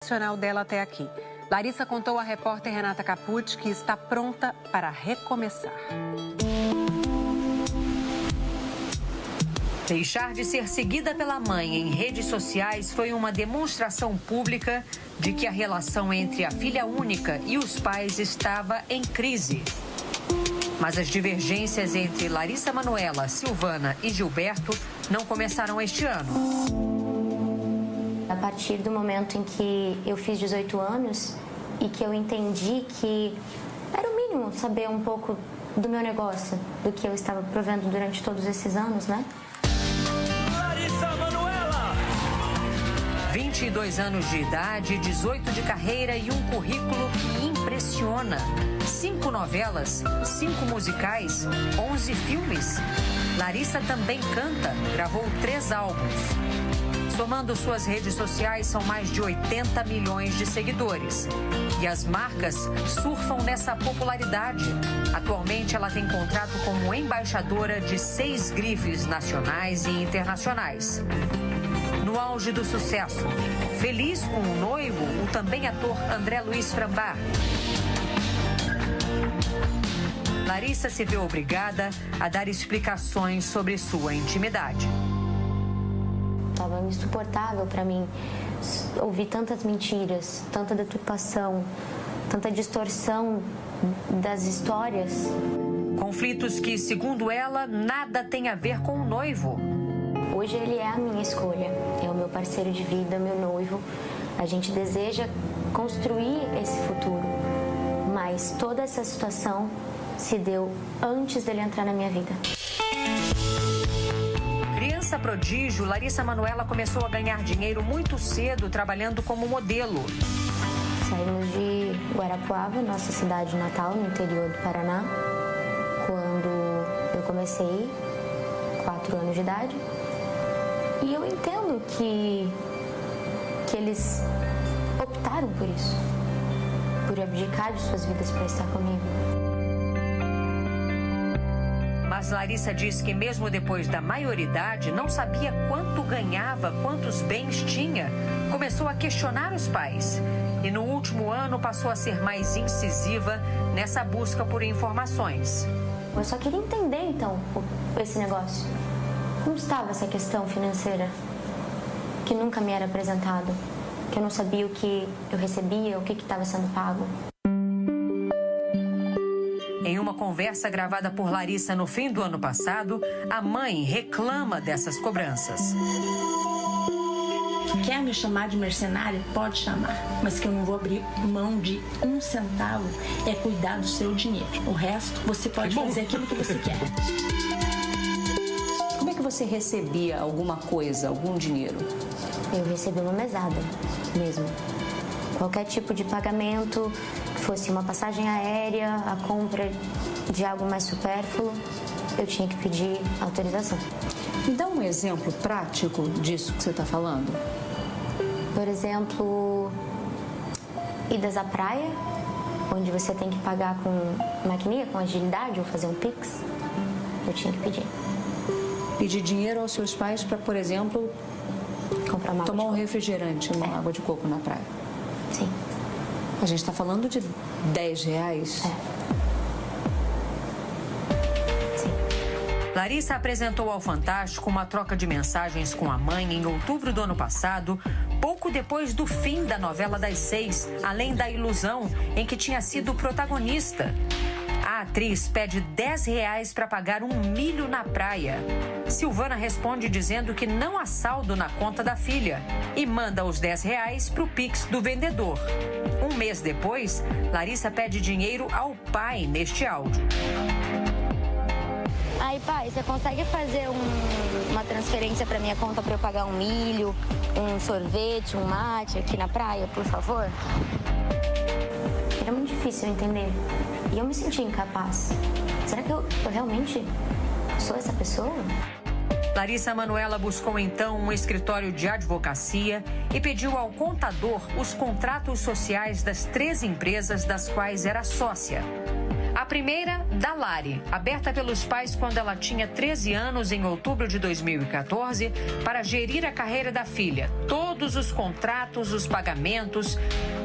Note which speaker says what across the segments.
Speaker 1: Nacional dela até aqui. Larissa contou à repórter Renata Capucci que está pronta para recomeçar.
Speaker 2: Deixar de ser seguida pela mãe em redes sociais foi uma demonstração pública de que a relação entre a filha única e os pais estava em crise. Mas as divergências entre Larissa Manoela, Silvana e Gilberto não começaram este ano.
Speaker 3: A partir do momento em que eu fiz 18 anos e que eu entendi que era o mínimo saber um pouco do meu negócio, do que eu estava provendo durante todos esses anos, né?
Speaker 4: Larissa Manoela!
Speaker 2: 22 anos de idade, 18 de carreira e um currículo que impressiona. 5 novelas, 5 musicais, 11 filmes. Larissa também canta, gravou 3 álbuns. Somando suas redes sociais, são mais de 80 milhões de seguidores. E as marcas surfam nessa popularidade. Atualmente, ela tem contrato como embaixadora de 6 grifes nacionais e internacionais. No auge do sucesso, feliz com o noivo, o também ator André Luiz Frambach. Larissa se vê obrigada a dar explicações sobre sua intimidade.
Speaker 3: Estava insuportável para mim ouvir tantas mentiras, tanta deturpação, tanta distorção das histórias.
Speaker 2: Conflitos que, segundo ela, nada tem a ver com o noivo.
Speaker 3: Hoje ele é a minha escolha, é o meu parceiro de vida, meu noivo. A gente deseja construir esse futuro, mas toda essa situação se deu antes dele entrar na minha vida.
Speaker 2: Criança prodígio, Larissa Manoela começou a ganhar dinheiro muito cedo trabalhando como modelo.
Speaker 3: Saímos de Guarapuava, nossa cidade natal, no interior do Paraná, quando eu comecei, 4 anos de idade. E eu entendo que eles optaram por isso, por abdicar de suas vidas para estar comigo.
Speaker 2: Mas Larissa diz que mesmo depois da maioridade, não sabia quanto ganhava, quantos bens tinha. Começou a questionar os pais. E no último ano passou a ser mais incisiva nessa busca por informações.
Speaker 3: Eu só queria entender, então, esse negócio. Como estava essa questão financeira que nunca me era apresentado? Que eu não sabia o que eu recebia, o que estava sendo pago.
Speaker 2: Em uma conversa gravada por Larissa no fim do ano passado, a mãe reclama dessas cobranças.
Speaker 5: Quer me chamar de mercenária? Pode chamar, mas que eu não vou abrir mão de 1 centavo é cuidar do seu dinheiro. O resto, você pode fazer aquilo que você quer.
Speaker 6: Como é que você recebia alguma coisa, algum dinheiro?
Speaker 3: Eu recebi uma mesada mesmo. Qualquer tipo de pagamento, que fosse uma passagem aérea, a compra de algo mais supérfluo, eu tinha que pedir autorização.
Speaker 6: Me dá um exemplo prático disso que você está falando.
Speaker 3: Por exemplo, idas à praia, onde você tem que pagar com maquininha, com agilidade, ou fazer um Pix, eu tinha que pedir.
Speaker 6: Pedir dinheiro aos seus pais para, por exemplo,
Speaker 3: comprar uma
Speaker 6: tomar um refrigerante, uma água de coco na praia.
Speaker 3: Sim.
Speaker 6: A gente está falando de R$10?
Speaker 3: Sim.
Speaker 2: Larissa apresentou ao Fantástico uma troca de mensagens com a mãe em outubro do ano passado, pouco depois do fim da novela das 6, Além da Ilusão, em que tinha sido protagonista. A atriz pede R$10 para pagar um milho na praia. Silvana responde dizendo que não há saldo na conta da filha e manda os R$10 para o Pix do vendedor. Um mês depois, Larissa pede dinheiro ao pai neste áudio.
Speaker 3: Aí, pai, você consegue fazer uma transferência para minha conta para eu pagar um milho, um sorvete, um mate aqui na praia, por favor? Era muito difícil entender. E eu me sentia incapaz. Será que eu realmente sou essa pessoa?
Speaker 2: Larissa Manoela buscou então um escritório de advocacia e pediu ao contador os contratos sociais das 3 empresas das quais era sócia. A primeira, da Lari, aberta pelos pais quando ela tinha 13 anos em outubro de 2014, para gerir a carreira da filha, todos os contratos, os pagamentos.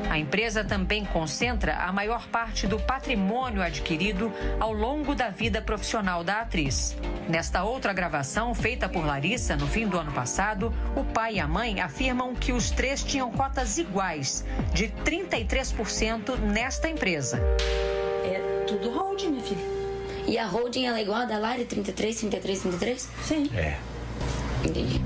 Speaker 2: A empresa também concentra a maior parte do patrimônio adquirido ao longo da vida profissional da atriz. Nesta outra gravação, feita por Larissa no fim do ano passado, o pai e a mãe afirmam que os três tinham cotas iguais, de 33% nesta empresa.
Speaker 5: É tudo holding, minha filha.
Speaker 3: E a holding ela é igual a da Lari, 33, 33, 33?
Speaker 5: Sim.
Speaker 4: É.
Speaker 3: Entendi.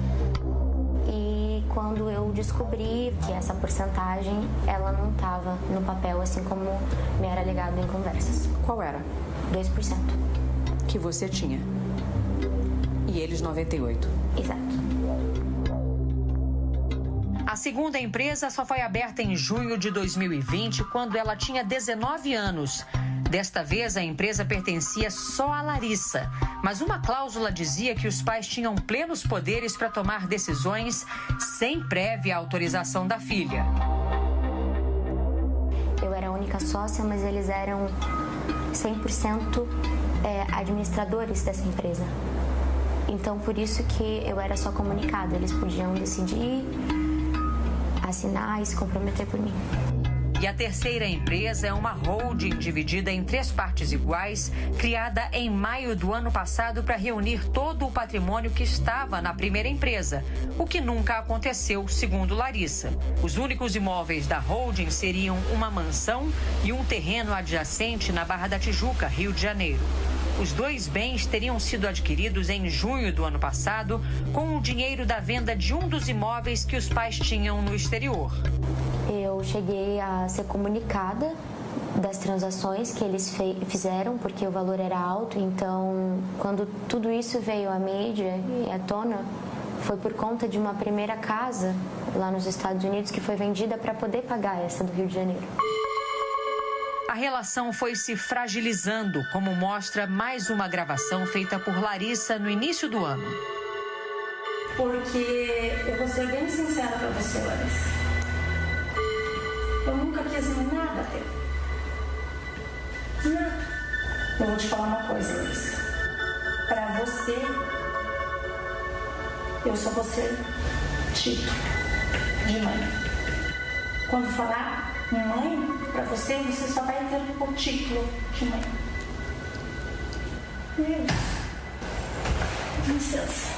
Speaker 3: E quando eu descobri que essa porcentagem, ela não estava no papel, assim como me era alegado em conversas.
Speaker 6: Qual era?
Speaker 3: 2%.
Speaker 6: Que você tinha. E eles 98%.
Speaker 3: Exato.
Speaker 2: A segunda empresa só foi aberta em junho de 2020, quando ela tinha 19 anos. Desta vez, a empresa pertencia só a Larissa, mas uma cláusula dizia que os pais tinham plenos poderes para tomar decisões sem prévia autorização da filha.
Speaker 3: Eu era a única sócia, mas eles eram 100% administradores dessa empresa. Então, por isso que eu era só comunicada. Eles podiam decidir, assinar e se comprometer por mim.
Speaker 2: E a terceira empresa é uma holding dividida em 3 partes iguais, criada em maio do ano passado para reunir todo o patrimônio que estava na primeira empresa, o que nunca aconteceu, segundo Larissa. Os únicos imóveis da holding seriam uma mansão e um terreno adjacente na Barra da Tijuca, Rio de Janeiro. Os 2 bens teriam sido adquiridos em junho do ano passado com o dinheiro da venda de um dos imóveis que os pais tinham no exterior.
Speaker 3: Eu cheguei a ser comunicada das transações que eles fizeram, porque o valor era alto. Então, quando tudo isso veio à mídia e à tona, foi por conta de uma primeira casa lá nos Estados Unidos que foi vendida para poder pagar essa do Rio de Janeiro.
Speaker 2: A relação foi se fragilizando, como mostra mais uma gravação feita por Larissa no início do ano.
Speaker 5: Porque eu vou ser bem sincera pra você, Larissa. Eu nunca quis nada teu. Nada. Eu vou te falar uma coisa, Larissa. Pra você, eu só vou ser título de mãe. Quando falar mãe, pra você, você só vai ter o título de mãe. Licença.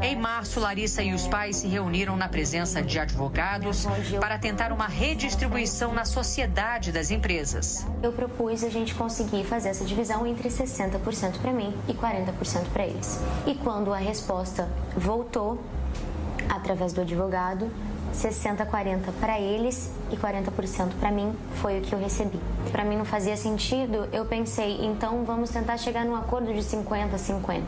Speaker 2: Em março, Larissa e os pais se reuniram na presença de advogados para tentar uma redistribuição na sociedade das empresas.
Speaker 3: Eu propus a gente conseguir fazer essa divisão entre 60% para mim e 40% para eles. E quando a resposta voltou, através do advogado, 60-40 para eles e 40% para mim foi o que eu recebi. Para mim não fazia sentido, eu pensei, então vamos tentar chegar num acordo de 50-50.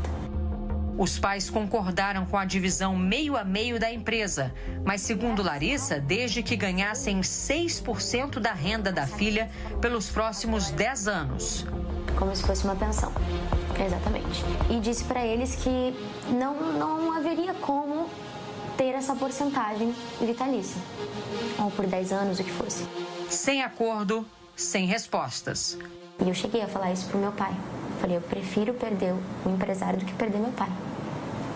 Speaker 2: Os pais concordaram com a divisão meio a meio da empresa, mas segundo Larissa, desde que ganhassem 6% da renda da filha pelos próximos 10 anos.
Speaker 3: Como se fosse uma pensão, exatamente. E disse para eles que não haveria como ter essa porcentagem vitalícia, ou por 10 anos, o que fosse.
Speaker 2: Sem acordo, sem respostas.
Speaker 3: E eu cheguei a falar isso pro meu pai. Falei, eu prefiro perder o empresário do que perder meu pai.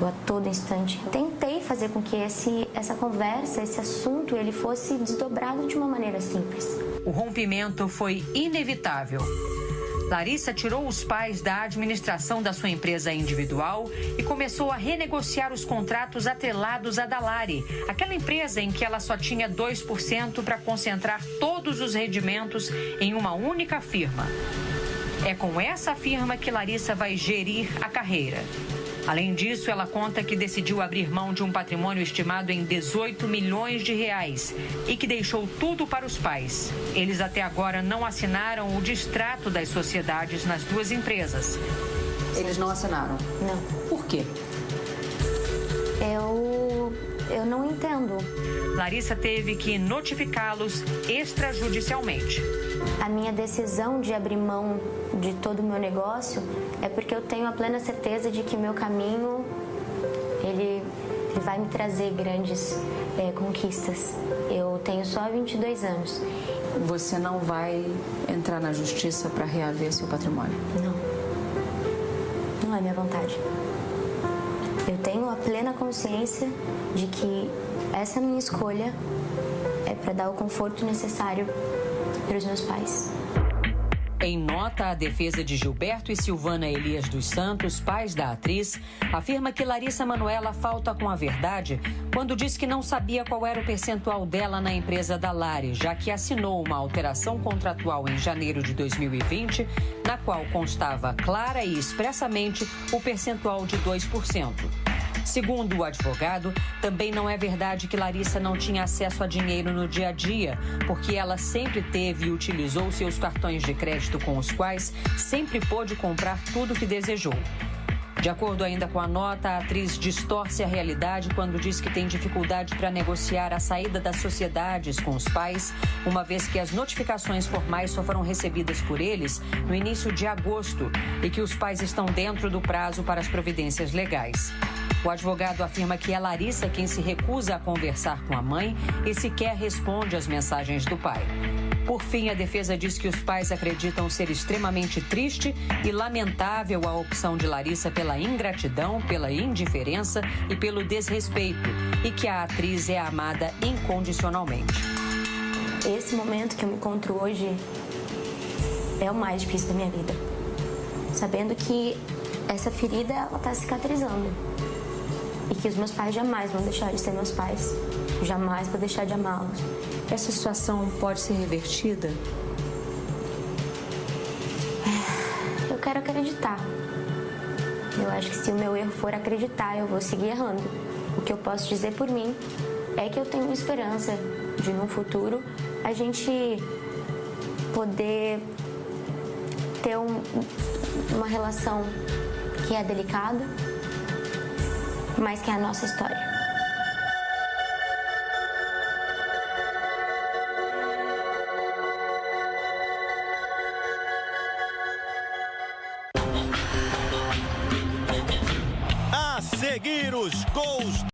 Speaker 3: Eu a todo instante tentei fazer com que essa conversa, esse assunto, ele fosse desdobrado de uma maneira simples.
Speaker 2: O rompimento foi inevitável. Larissa tirou os pais da administração da sua empresa individual e começou a renegociar os contratos atrelados à da Lari, aquela empresa em que ela só tinha 2% para concentrar todos os rendimentos em uma única firma. É com essa firma que Larissa vai gerir a carreira. Além disso, ela conta que decidiu abrir mão de um patrimônio estimado em 18 milhões de reais e que deixou tudo para os pais. Eles até agora não assinaram o distrato das sociedades nas 2 empresas.
Speaker 6: Eles não assinaram?
Speaker 3: Não.
Speaker 6: Por quê?
Speaker 3: Eu não entendo.
Speaker 2: Larissa teve que notificá-los extrajudicialmente.
Speaker 3: A minha decisão de abrir mão de todo o meu negócio é porque eu tenho a plena certeza de que meu caminho, vai me trazer grandes conquistas. Eu tenho só 22 anos.
Speaker 6: Você não vai entrar na justiça para reaver seu patrimônio?
Speaker 3: Não é minha vontade. Eu tenho a plena consciência de que essa minha escolha é para dar o conforto necessário para os meus pais.
Speaker 2: Em nota, a defesa de Gilberto e Silvana Elias dos Santos, pais da atriz, afirma que Larissa Manoela falta com a verdade quando diz que não sabia qual era o percentual dela na empresa da Lari, já que assinou uma alteração contratual em janeiro de 2020, na qual constava clara e expressamente o percentual de 2%. Segundo o advogado, também não é verdade que Larissa não tinha acesso a dinheiro no dia a dia, porque ela sempre teve e utilizou seus cartões de crédito com os quais sempre pôde comprar tudo o que desejou. De acordo ainda com a nota, a atriz distorce a realidade quando diz que tem dificuldade para negociar a saída das sociedades com os pais, uma vez que as notificações formais só foram recebidas por eles no início de agosto e que os pais estão dentro do prazo para as providências legais. O advogado afirma que é Larissa quem se recusa a conversar com a mãe e sequer responde às mensagens do pai. Por fim, a defesa diz que os pais acreditam ser extremamente triste e lamentável a opção de Larissa pela ingratidão, pela indiferença e pelo desrespeito, e que a atriz é amada incondicionalmente.
Speaker 3: Esse momento que eu me encontro hoje é o mais difícil da minha vida. Sabendo que essa ferida, ela está cicatrizando. E que os meus pais jamais vão deixar de ser meus pais. Jamais vou deixar de amá-los.
Speaker 6: Essa situação pode ser revertida?
Speaker 3: Eu quero acreditar. Eu acho que se o meu erro for acreditar, eu vou seguir errando. O que eu posso dizer por mim é que eu tenho esperança de, no futuro, a gente poder ter uma relação que é delicada, mas que é a nossa história.
Speaker 4: A seguir os gols